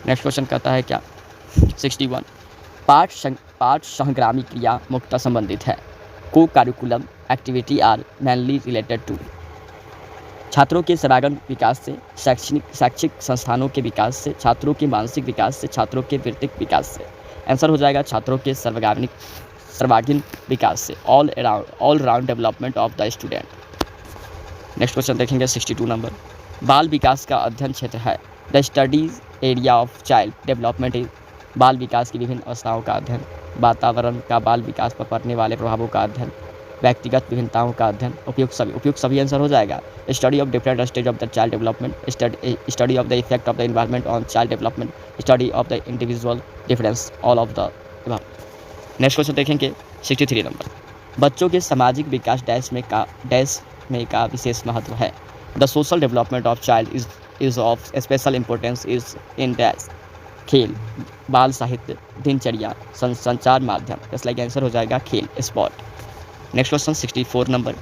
Speaker 1: Next question कहता है क्या? 61 पाठ संग्रामी क्रिया मुक्ता संबंधित है। Co curriculum activity are mainly related to छात्रों के सर्वांगीण विकास से, शैक्षिक संस्थानों के विकास से, छात्रों के मानसिक विकास से, छात्रों के वृत्तिक विकास से। आंसर हो जाएगा छात्रों के सर्वांगीण विकास से, all round development of the student. Next question देखेंगे 62 नंबर। बाल विकास का अध्ययन क्षेत्र है। The studies area of child development is बाल विकास की विभिन्न अवस्थाओं का अध्ययन, वातावरण का बाल विकास पर पड़ने वाले प्रभावों का अध्ययन, व्यक्तिगत विभिन्नताओं का अध्ययन। उपयुक्त सभी आंसर हो जाएगा। Study of different stage of the child development, study of the effect of the environment on child development, study of the individual difference, all of the above. Next question देखेंगे 63 नंबर। बच्चों के सामाजिक विकास dash में का विशेष महत्व है। The social development of child is of special importance is in dash खेल, बाल साहित्य, दिनचर्या, संचार माध्यम। इसलिए आंसर हो जाएगा खेल, स्पोर्ट। Next question 64 number.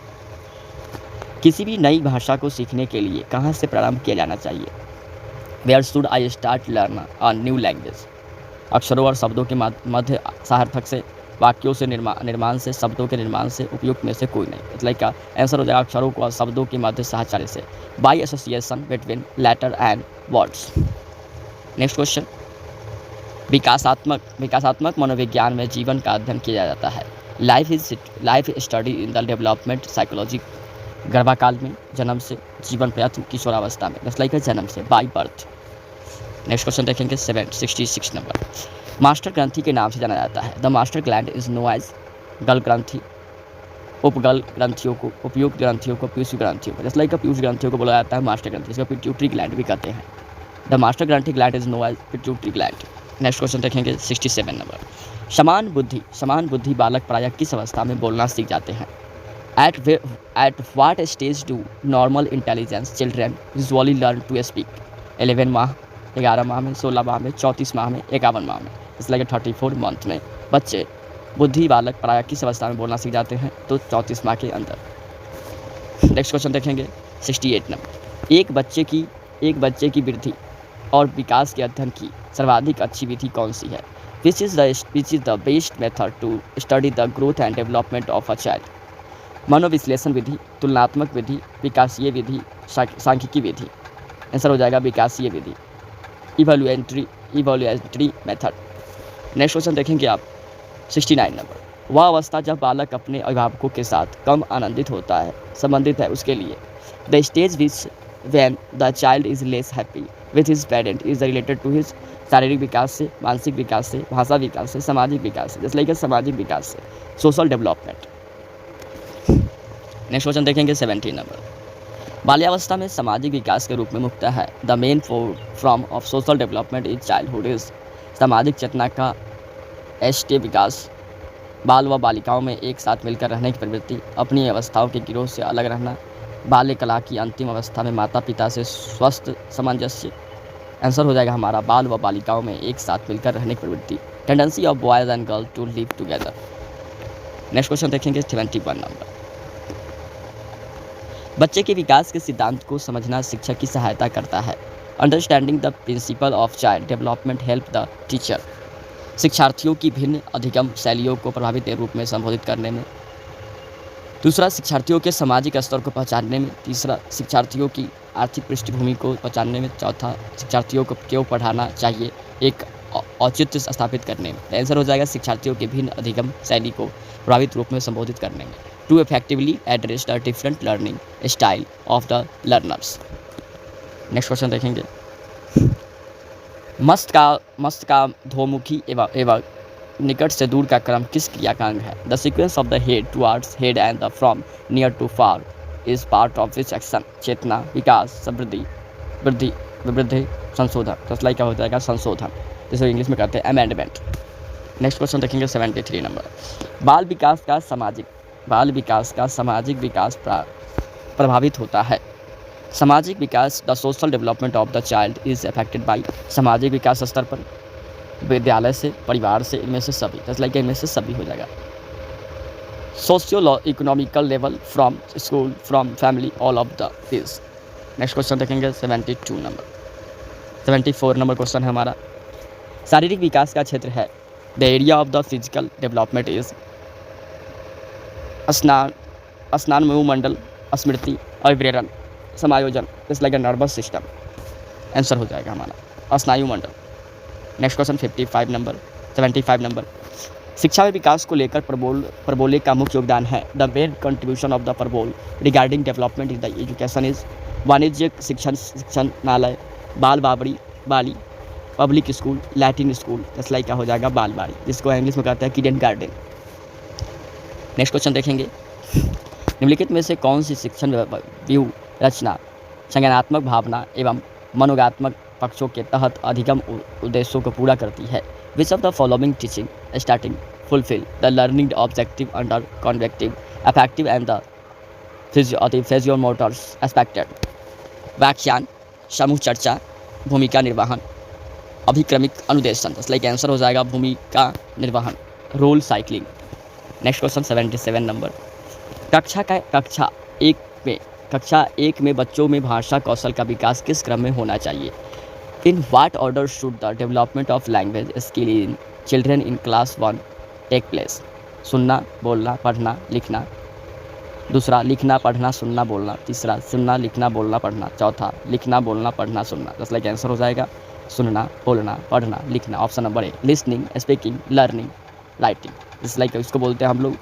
Speaker 1: किसी भी नई भाषा को सीखने के लिए कहाँ से प्रारंभ किया जाना चाहिए। Where should I start learn a new language. अक्षरों और शब्दों के मध्य सार्थक से, वाक्यों से निर्माण से, शब्दों के निर्माण से, उपयुक्त में से कोई नहीं। इसलिए का आंसर हो जाएगा अक्षरों को और शब्दों के मध्य साहचर्य से, by association between letter and words. Next question. विकासात्मक मनोविज्ञान में जीवन का अध्ययन किया जाता है। Life study in the development psychology गर्भाकाल में, जन्म से, जीवन प्रयत्न, किशोरावस्था में। इसलिए जन्म से, बाई बर्थ। नेक्स्ट क्वेश्चन देखेंगे 66 नंबर। मास्टर ग्रंथि के नाम से जाना जाता है। The master gland is known as गल ग्रंथि, उपगल ग्रंथियों को, उपयुक्त ग्रंथियों को, पीयूष ग्रंथियों को। इसलिए पीयूष ग्रंथियों को बोला जाता है मास्टर ग्रंथि, इसको पिट्यूटरी ग्लैंड भी कहते हैं। द मास्टर ग्रंथि gland is known as pituitary gland. Next question देखेंगे 67 नंबर। समान बुद्धि बालक प्रायः किस अवस्था में बोलना सीख जाते हैं। At what stage do normal intelligence children usually learn to speak. 11 माह, 11 माह में, 16 माह में, 34 माह में, 51 माह में। इसलिए 34 मंथ में बच्चे बुद्धि बालक प्रायः किस अवस्था में बोलना सीख जाते हैं, तो 34 माह के अंदर। नेक्स्ट क्वेश्चन देखेंगे 68 नंबर। एक बच्चे की वृद्धि और विकास के अध्ययन की सर्वाधिक अच्छी विधि कौन सी है। Which is the best method to study the growth and development of a child. मनोविश्लेषण विधि, तुलनात्मक विधि, विकासीय विधि, सांख्यिकी विधि। आंसर हो जाएगा विकासीय विधि, इवोल्यूटरी मेथड। नेक्स्ट क्वेश्चन देखेंगे आप 69 नंबर। वह अवस्था जब बालक अपने अभिभावकों के साथ कम आनंदित होता है संबंधित है उसके लिए। The stage which when the child is less happy with his parent is related to his शारीरिक विकास से, मानसिक विकास से, भाषा विकास से, सामाजिक विकास से। इसलिए सामाजिक विकास से, सोशल डेवलपमेंट। नेक्स्ट क्वेश्चन देखेंगे 70 नंबर। बाल्यावस्था में सामाजिक विकास के रूप में मुक्त है। The main form of social development is childhood is. सामाजिक चेतना का एस्टे विकास, बाल व बालिकाओं में एक साथ मिलकर रहने की प्रवृत्ति, अपनी अवस्थाओं के गिरोह से अलग रहना, बाल्य कला की अंतिम अवस्था में माता पिता से स्वस्थ सामंजस्य। आंसर हो जाएगा हमारा बाल व बालिकाओं में एक साथ मिलकर रहने की प्रवृत्ति, tendency of boys and girl to live together. Next question देखेंगे 71 नंबर। बच्चे के विकास के सिद्धांत को समझना शिक्षक की सहायता करता है। Understanding the principle of child development help the teacher. शिक्षार्थियों की भिन्न अधिगम शैलियों को प्रभावित रूप में संबोधित करने में। दूसरा, शिक्षार्थियों के सामाजिक स्तर को पहचानने में। तीसरा, शिक्षार्थियों की आर्थिक पृष्ठभूमि को पहचानने में। चौथा, शिक्षार्थियों को क्यों पढ़ाना चाहिए एक औचित्य स्थापित करने में। आंसर हो जाएगा शिक्षार्थियों के भिन्न अधिगम शैली को प्रभावित रूप में संबोधित करने में। To effectively address the different learning style of the learners. Next question देखेंगे। मस्त का धोमुखी एवं निकट से दूर का क्रम किस क्रिया का अंग है। The sequence of the head towards head and the from near to far is part of which action. चेतना, विकास, समृद्धि, वृद्धि, संशोधन। तो इसलिए क्या हो जाएगा संशोधन, जिसे इंग्लिश में कहते हैं अमेंडमेंट। नेक्स्ट क्वेश्चन देखेंगे 73 नंबर। बाल विकास का सामाजिक विकास प्रभावित होता है। सामाजिक विकास, the social development of the child is affected by. सामाजिक विकास स्तर पर विद्यालय से, परिवार से, इनमें से सभी। इसलिए इनमें से सभी हो जाएगा। Socio economical level, from school, from family, all of the this. Next question देखेंगे 72 नंबर। 74 नंबर क्वेश्चन है हमारा। शारीरिक विकास का क्षेत्र है। The area of the physical development is स्नान वायुमंडल, स्मृति, अभिप्रेरण, समायोजन, it's like a nervous system. Answer हो जाएगा हमारा स्नायु मंडल। Next question 75 number. शिक्षा में विकास को लेकर परबोले का मुख्य योगदान है। The main contribution of the Froebel regarding development is the education is वाणिज्यिक शिक्षणालय, बाल बाली, public school, Latin school, it's like क्या हो जाएगा बाल बाड़ी, जिसको इंग्लिश में कहते हैं किंडर गार्डन। नेक्स्ट क्वेश्चन देखेंगे, निम्नलिखित में से कौन सी शिक्षण व्यू रचना संज्ञानात्मक भावना एवं मनोगात्मक पक्षों के तहत अधिगम उद्देश्यों को पूरा करती है। Which of the following teaching starting fulfil the learning objective under cognitive affective and the psychomotors expected. व्याख्यान, समूह चर्चा, भूमिका निर्वहन, अभिक्रमिक अनुदेशन, इसलिए आंसर हो जाएगा भूमिका निर्वहन, role cycling. Next question 77 number. कक्षा एक में बच्चों में भाषा कौशल का विकास किस क्रम में होना चाहिए। In what order should the development of language skill in children in class 1 take place. सुनना, बोलना, पढ़ना, लिखना। दूसरा, लिखना, पढ़ना, सुनना, बोलना। तीसरा, सुनना, लिखना, बोलना, पढ़ना। चौथा, लिखना, बोलना, पढ़ना, सुनना। इसलिए आंसर हो जाएगा सुनना, बोलना, पढ़ना, लिखना। Option number A, listening, speaking, learning, writing. इसलिए इसको बोलते हैं हम लोग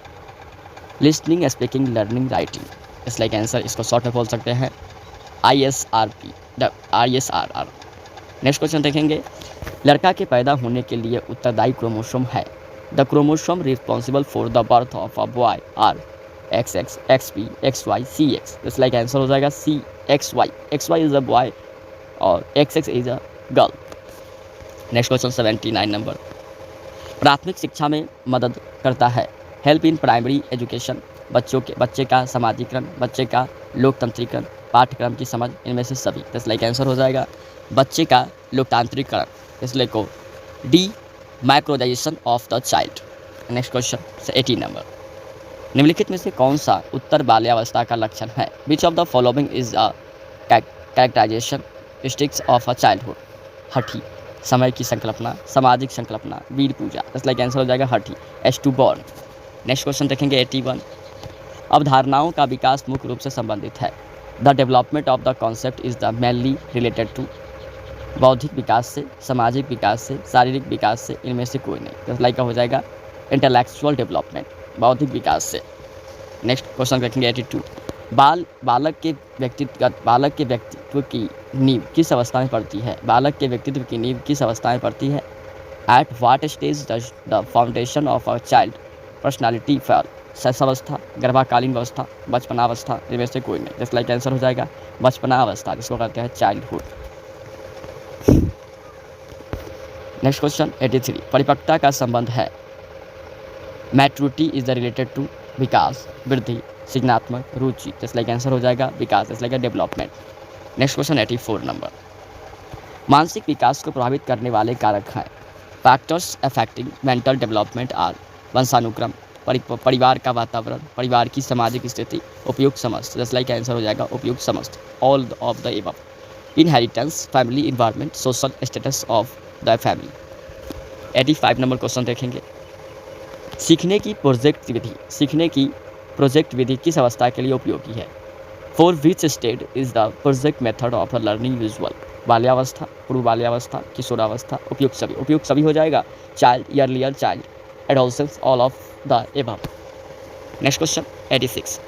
Speaker 1: लिसनिंग, स्पीकिंग, लर्निंग, राइटिंग। इसलिए आंसर इसको शॉर्ट में बोल सकते हैं ISRP, ISRR। नेक्स्ट क्वेश्चन देखेंगे, लड़का के पैदा होने के लिए उत्तरदायी क्रोमोसोम है। The chromosome responsible for the birth of a boy are XX, XP, XY, CX। इसलिए आंसर हो जाएगा CXY। XY is a boy और XX is a girl. Next question 79 number. प्राथमिक शिक्षा में मदद करता है। हेल्प इन प्राइमरी एजुकेशन, बच्चे का समाजीकरण, बच्चे का लोकतंत्रीकरण, पाठ्यक्रम की समझ, इनमें से सभी। इसलिए आंसर हो जाएगा बच्चे का लोकतांत्रिकरण, इसलिए को democratisation of the child. Next question 80 number. निम्नलिखित में से कौन सा उत्तर बाल्यावस्था का लक्षण है। Which of the following is a characteristics of a childhood. हठी, समय की संकल्पना, सामाजिक संकल्पना, वीर पूजा। इसलिए आंसर हो जाएगा हठी, is stubborn. Next question देखेंगे 81। अवधारणाओं का विकास मुख्य रूप से संबंधित है। The development of the concept is the mainly related to बौद्धिक विकास से, सामाजिक विकास से, शारीरिक विकास से, इनमें से कोई नहीं। इसलिए का हो जाएगा इंटेलेक्चुअल डेवलपमेंट, बौद्धिक विकास से। नेक्स्ट क्वेश्चन देखेंगे 82। बालक के व्यक्तित्व की नींव किस अवस्था में पड़ती है। बालक के व्यक्तित्व की नींव किस अवस्था में पड़ती है। At what stage the foundation of a child personality fall. शैशवावस्था, गर्भाकालीन अवस्था, बचपनावस्था, इनमें से कोई नहीं। इसलिए आंसर हो जाएगा बचपनावस्था, जिसको कहते हैं चाइल्डहुड। Next question 83। परिपक्वता का संबंध है। Maturity is the related to विकास, वृद्धि, सृजनात्मक, रुचि। इसलिए आंसर हो जाएगा विकास, इसलिए डेवलपमेंट। Next question 84 number. मानसिक विकास को प्रभावित करने वाले कारक हैं। Factors affecting mental development are वंशानुक्रम, परिवार का वातावरण, परिवार की सामाजिक स्थिति, उपयुक्त समझ। इसलिए आंसर हो जाएगा उपयुक्त समझ, all of the above. Inheritance, family environment, social status of the family. 85 number question देखेंगे। सीखने की प्रोजेक्ट विधि किस अवस्था के लिए उपयोगी है। For which state is the project method of learning usual. बाल्यावस्था, पूर्व बाल्यावस्था, किशोरावस्था, उपयुक्त सभी। उपयुक्त सभी हो जाएगा child, earlier child, adolescence, all of the above. Next question 86।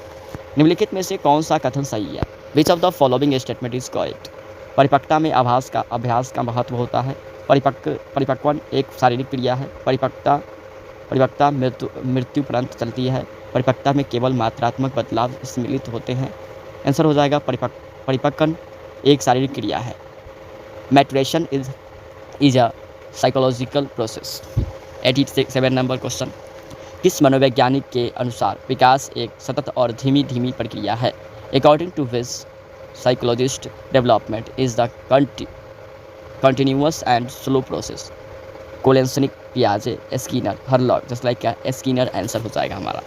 Speaker 1: निम्नलिखित में से कौन सा कथन सही है। Which of the following statement is correct. परिपक्वता में अभ्यास का महत्व होता है। परिपक्वन एक शारीरिक क्रिया है। परिपक्वता मृत्यु पर्यंत चलती है। परिपक्वता में केवल मात्रात्मक बदलाव सम्मिलित होते हैं। आंसर हो जाएगा परिपक्वन एक शारीरिक क्रिया है। Maturation is a psychological process. 87 number question. किस मनोवैज्ञानिक के अनुसार विकास एक सतत और धीमी प्रक्रिया है। According to which psychologist development is the continuous and slow process. Kolesnik, पियाजे, स्किनर, हरलॉग। जस्ट लाइक क्या स्किनर आंसर हो जाएगा हमारा।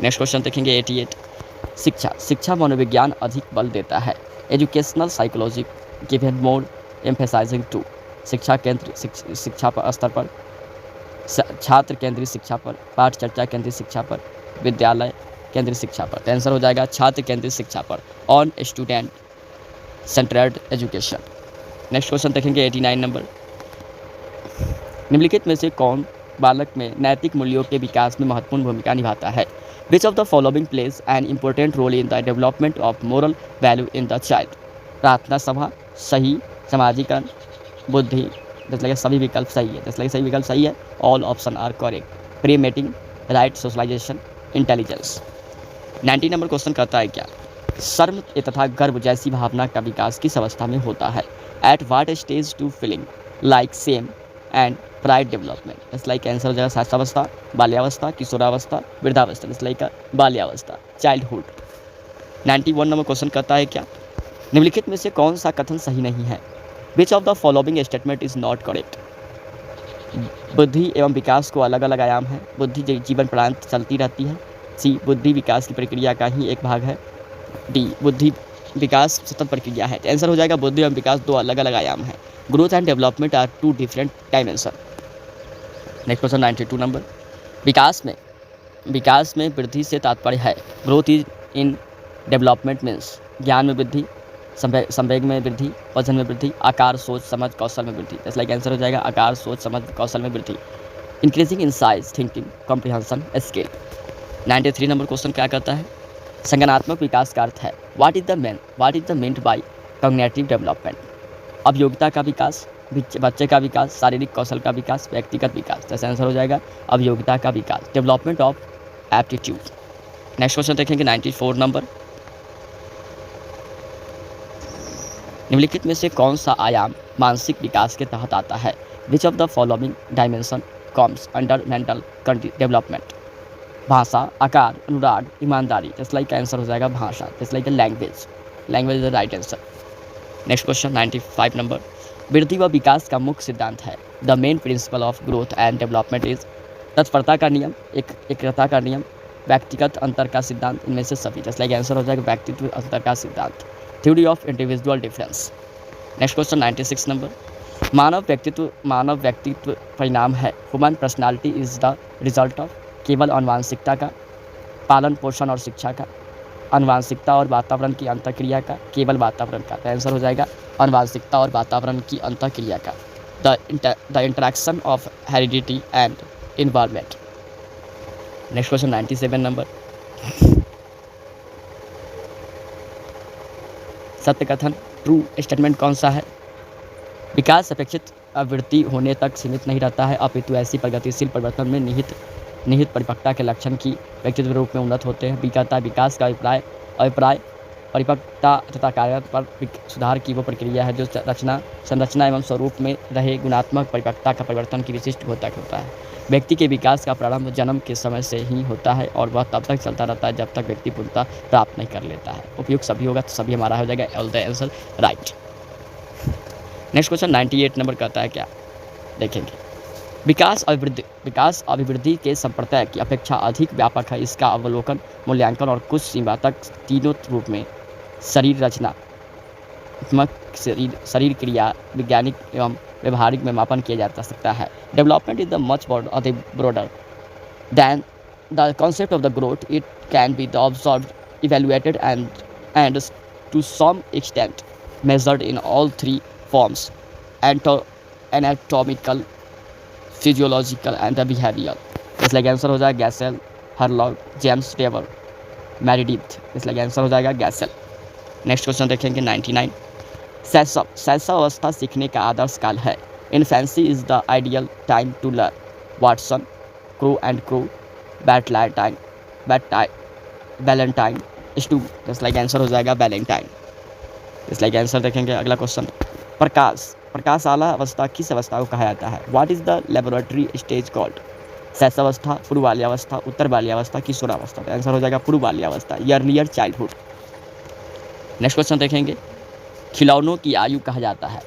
Speaker 1: नेक्स्ट क्वेश्चन देखेंगे 88। शिक्षा मनोविज्ञान अधिक बल देता है। Educational psychology given more emphasizing to शिक्षा केंद्र शिक्षा पर स्तर पर, छात्र केंद्रित शिक्षा पर, पाठ चर्चा केंद्रित शिक्षा पर, विद्यालय केंद्रित शिक्षा पर। तो आंसर हो जाएगा छात्र केंद्रित शिक्षा पर, on student centred education. Next question देखेंगे 89 नंबर। निम्नलिखित में से कौन बालक में नैतिक मूल्यों के विकास में महत्वपूर्ण भूमिका निभाता है? Which of the following plays an important role in the development of moral value in the child? प्रार्थना सभा, सही, सामाजिकरण, बुद्धि। जैसे सभी विकल्प सही है, जैसे सही विकल्प सही है, all option are correct. Prayer meeting, right, socialization, intelligence. 90 number question कहता है क्या? शर्म तथा गर्व जैसी भावना का विकास किस अवस्था में होता है? At what stage to feeling like same and pride development? Is like answer हो जाएगा शास्त्रावस्था, बाल्यावस्था, किशोरावस्था, वृद्धावस्था। इस लाइक बाल्यावस्था, चाइल्डहुड। 91 नंबर क्वेश्चन कहता है क्या? निम्नलिखित में से कौन सा कथन सही नहीं है? Which of the following statement is not correct? बुद्धि एवं विकास को अलग अलग आयाम है। बुद्धि जीवन पर्यंत चलती रहती है। सी, बुद्धि विकास की प्रक्रिया का ही एक भाग है। डी, बुद्धि विकास सतत प्रक्रिया है। आंसर हो जाएगा बुद्धि एवं विकास दो अलग अलग आयाम है। Growth and development are two different dimension. Next question 92 number. विकास में वृद्धि से तात्पर्य है? Growth is in development means ज्ञान में वृद्धि, संवेग में वृद्धि, वजन में वृद्धि, आकार, सोच, समझ, कौशल में वृद्धि। इसलिए आंसर हो जाएगा आकार, सोच, समझ, कौशल में वृद्धि। Increasing in size, thinking, comprehension, skill. 93 number question क्या कहता है? संज्ञानात्मक विकास का अर्थ है? What is the meant by cognitive development? अब योग्यता का विकास, बच्चे का विकास, शारीरिक कौशल का विकास, व्यक्तिगत विकास। जैसे आंसर हो जाएगा अब योग्यता का विकास, development of aptitude. Next question देखेंगे 94 नंबर। निम्नलिखित में से कौन सा आयाम मानसिक विकास के तहत आता है? Which of the following dimension comes under mental development? भाषा, आकार, अनुराग, ईमानदारी। जैसे लाइक आंसर हो जाएगा भाषा, जैसे like language is the right answer. Next question 95 number. वृद्धि व विकास का मुख्य सिद्धांत है? The main principle of growth and development is? तत्परता का नियम, एकता का नियम, व्यक्तिगत अंतर का सिद्धांत, इनमें से सभी। जैसे लाइक आंसर हो जाएगा व्यक्तित्व अंतर का सिद्धांत, theory of individual difference. Next question 96 number. मानव व्यक्तित्व परिणाम है? Human personality is the result of? केवल आनुवांशिकता का, पालन पोषण और शिक्षा का, आनुवांशिकता और वातावरण की अंतःक्रिया का, केवल वातावरण का। तो आंसर हो जाएगा आनुवांशिकता और वातावरण की अंतःक्रिया का, the interaction of heredity and environment. Next question 97 number. सत्य कथन, ट्रू स्टेटमेंट कौन सा है? विकास अपेक्षित आवृत्ति होने तक सीमित नहीं रहता है, अपितु ऐसी प्रगतिशील परिवर्तन में निहित परिपक्वता के लक्षण की व्यक्तित्व रूप में उन्नत होते हैं। विकास का अभिप्राय परिपक्वता तथा कार्य पर सुधार की वो प्रक्रिया है जो संरचना एवं स्वरूप में रहे गुणात्मक परिपक्वता का परिवर्तन की विशिष्ट तक होता है। व्यक्ति के विकास का प्रारंभ जन्म के समय से ही होता है और वह तब तक चलता रहता है जब तक व्यक्ति पूर्णता प्राप्त नहीं कर लेता है। उपयुक्त सभी होगा तो सभी हमारा हो जाएगा all the answer right. Next question 98 number कहता है क्या? देखेंगे। विकास अभिवृद्धि के संप्रदाय की अपेक्षा अधिक व्यापक है। इसका अवलोकन, मूल्यांकन और कुछ सीमा तक तीनों रूप में शरीर रचना, शरीर क्रिया, वैज्ञानिक एवं व्यवहारिक में मापन किया जा सकता है। Development is the much broader than the concept of the growth. It can be observed, evaluated and to some extent measured in all three forms: anatomical, physiological and behavioral. इसलिए आंसर हो जाएगा गैसेल, हरलॉग, जेम्स वेबर, मेरिडिथ। इसलिए answer हो जाएगा गैसेल। Next question देखेंगे 99। शैशवावस्था सीखने का आदर्श काल है। Infancy is the ideal time to learn. Watson, Crow and Crow, Ballantine, स्टू। इसलिए आंसर हो जाएगा बैलेंटाइन। इसलिए आंसर देखेंगे अगला क्वेश्चन। प्रकाश आला अवस्था किस अवस्था को कहा जाता है? What is the laboratory stage called? शैशवावस्था, पूर्व बाल्यावस्था, उत्तर बाल्यावस्था, किशोरावस्था। तो आंसर हो जाएगा पूर्व बाल्यावस्था, अर्लियर चाइल्डहुड। नेक्स्ट क्वेश्चन देखेंगे। खिलौनों की आयु कहा जाता है?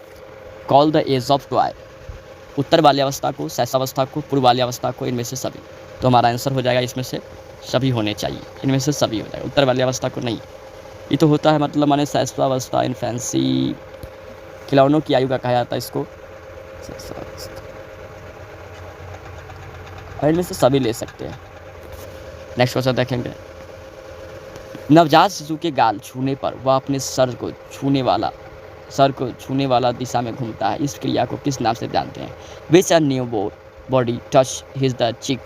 Speaker 1: Call the age of toy. उत्तर बाल्यावस्था को, शैशवावस्था को, पूर्व बाल्यावस्था को, इनमें से सभी। तो हमारा आंसर हो जाएगा इसमें से सभी होने चाहिए, इनमें से सभी हो जाएगा। उत्तर बाल्यावस्था को नहीं, ये तो होता है मतलब माने शैशवावस्था, इन्फेंसी, खिलौनों की आयु का कहा जाता है इसको और इनमें से सभी ले सकते हैं। नेक्स्ट क्वेश्चन देखेंगे। नवजात शिशु के गाल छूने पर वह अपने सर को छूने वाला दिशा में घूमता है। इस क्रिया को किस नाम से जानते हैं? Which a new body touch his the cheek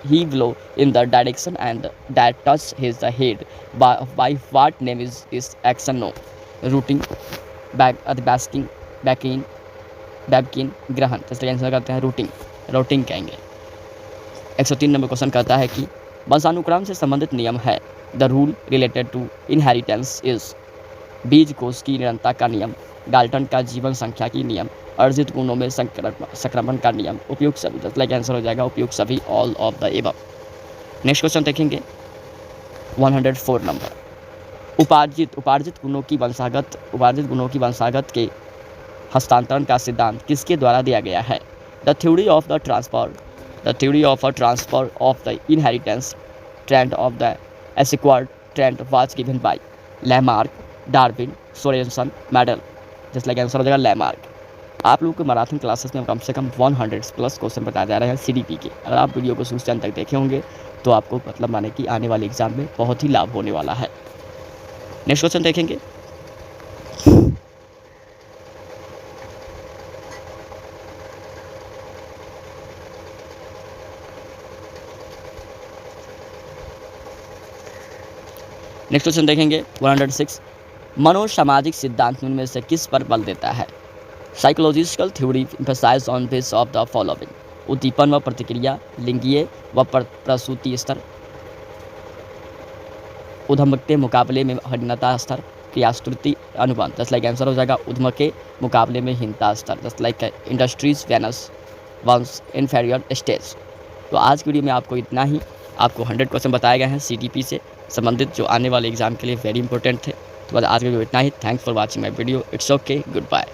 Speaker 1: he blow in the direction and that touch his the head by what name is this action? No rooting, basking, Babkin, ग्रहण। तो इसका आंसर करते हैं रूटिंग कहेंगे। 103 number question कहता है कि वंशानुक्रम से संबंधित नियम है। The rule related to inheritance is बीज कोष की निरंतरता का नियम, डाल्टन का जीवन संख्या की नियम, अर्जित गुणों में संक्रमण का नियम, उपयुक्त सभी। तो लाइक आंसर हो जाएगा उपयुक्त सभी, all of the above. Next question देखेंगे 104 नंबर। उपार्जित गुणों की वंशागत के हस्तांतरण का सिद्धांत किसके द्वारा दिया गया है? The theory of a transfer of the inheritance trend of the acquired trend was given by Lamarck, Darwin, Sorensen, medal. Just like answer हो जाएगा लैमार्क। आप लोगों को मैराथन क्लासेस में कम से कम 100 प्लस क्वेश्चन बताए जा रहे हैं सीडीपी के। अगर आप वीडियो को शुरू से अंत तक देखे होंगे तो आपको मतलब माने कि आने वाले एग्जाम में बहुत ही लाभ होने वाला है। नेक्स्ट क्वेश्चन देखेंगे। नेक्स्ट क्वेश्चन देखेंगे 106। मनोसामाजिक सिद्धांत उनमें से किस पर बल देता है? Psychological theory emphasize on base of the following. उद्दीपन व प्रतिक्रिया, लिंगीय व प्रसूति स्तर, उद्यमक के मुकाबले में हीनता स्तर, क्रियास्तुति अनुबंध। जस्ट लाइक आंसर हो जाएगा उद्यमक के मुकाबले में हीनता स्तर। Just like industries versus once inferior stage. तो आज की वीडियो में आपको इतना ही। आपको 100 क्वेश्चन बताए गए हैं सीडीपी से संबंधित जो आने वाले एग्जाम के लिए वेरी इंपॉर्टेंट थे। तो बस आज की वीडियो इतना ही। Thanks for watching my video. It's okay, good bye.